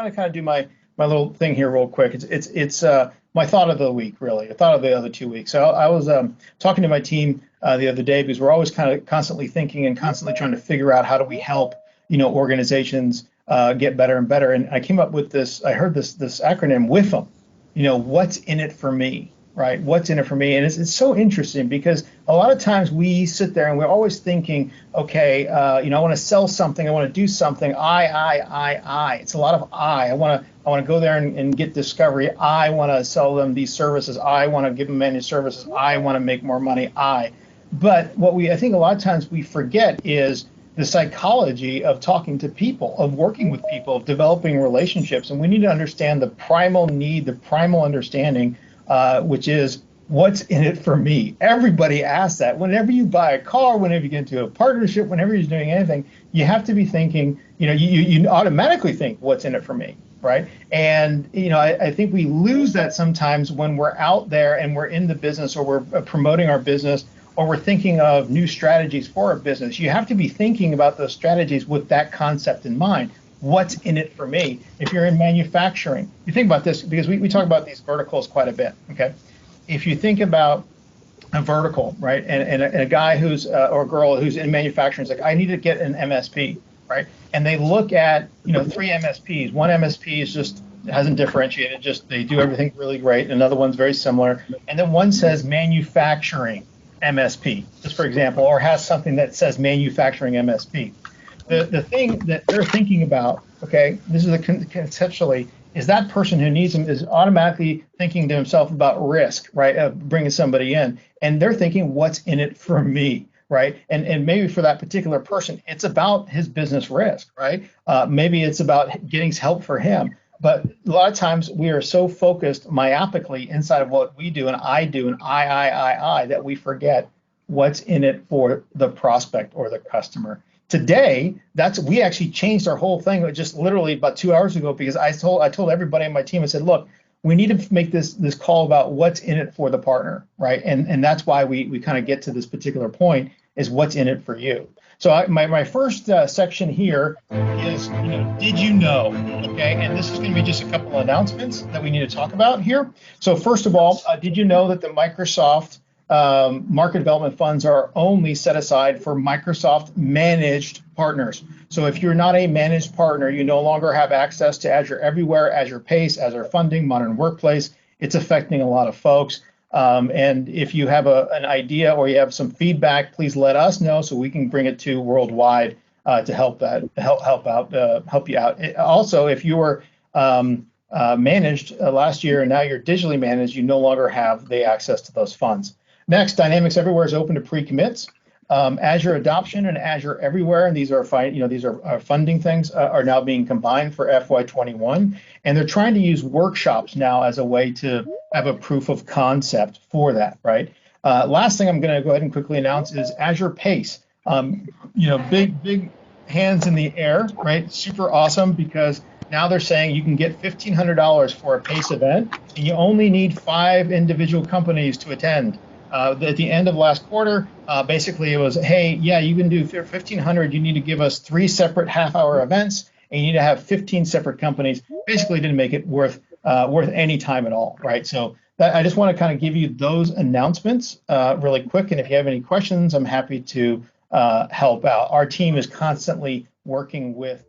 to kind of do my little thing here real quick. It's my thought of the week, really. I thought of the other 2 weeks. So I was talking to my team the other day because we're always kind of constantly thinking and constantly trying to figure out how do we help organizations get better and better. And I came up with this. I heard this acronym WIFM. What's in it for me, right? What's in it for me? And it's so interesting because a lot of times we sit there and we're always thinking, okay, I want to sell something, I want to do something. I. It's a lot of I. I want to go there and get discovery. I want to sell them these services. I want to give them managed services. I want to make more money. But I think a lot of times we forget is the psychology of talking to people, of working with people, of developing relationships. And we need to understand the primal need, the primal understanding, which is what's in it for me. Everybody asks that. Whenever you buy a car, whenever you get into a partnership, whenever you're doing anything, you have to be thinking, you automatically think what's in it for me, right? And, I think we lose that sometimes when we're out there and we're in the business or we're promoting our business or we're thinking of new strategies for our business. You have to be thinking about those strategies with that concept in mind. What's in it for me? If you're in manufacturing, you think about this because we talk about these verticals quite a bit, okay? If you think about a vertical, right, and a guy who's or a girl who's in manufacturing is like, I need to get an MSP, right? And they look at, 3 MSPs. One MSP is just hasn't differentiated, just they do everything really great. Another one's very similar. And then one says manufacturing MSP, just for example, or has something that says manufacturing MSP. The thing that they're thinking about, okay, this is conceptually, is that person who needs them is automatically thinking to himself about risk, right, of bringing somebody in. And they're thinking, what's in it for me, right? And maybe for that particular person, it's about his business risk, right? Maybe it's about getting help for him. But a lot of times we are so focused myopically inside of what we do and I do and I, that we forget what's in it for the prospect or the customer. Today, we actually changed our whole thing just literally about 2 hours ago because I told everybody on my team, I said, look, we need to make this call about what's in it for the partner, right? And that's why we kind of get to this particular point is what's in it for you. So my first section here is, did you know? Okay, and this is going to be just a couple of announcements that we need to talk about here. So first of all, did you know that the Microsoft market development funds are only set aside for Microsoft managed partners? So if you're not a managed partner, you no longer have access to Azure Everywhere, Azure Pace, Azure Funding, Modern Workplace. It's affecting a lot of folks. And if you have an idea or you have some feedback, please let us know so we can bring it to worldwide to help you out. Also, if you were managed last year and now you're digitally managed, you no longer have the access to those funds. Next, Dynamics Everywhere is open to pre-commits. Azure Adoption and Azure Everywhere, and these are funding things, are now being combined for FY21, and they're trying to use workshops now as a way to have a proof of concept for that, right? Last thing I'm going to go ahead and quickly announce is Azure Pace. Big hands in the air, right? Super awesome because now they're saying you can get $1,500 for a Pace event, and you only need 5 individual companies to attend. At the end of last quarter, basically it was, hey, yeah, you can do 1,500. You need to give us 3 separate half-hour events, and you need to have 15 separate companies. Basically, didn't make it worth any time at all, right? So I just want to kind of give you those announcements really quick. And if you have any questions, I'm happy to help out. Our team is constantly working with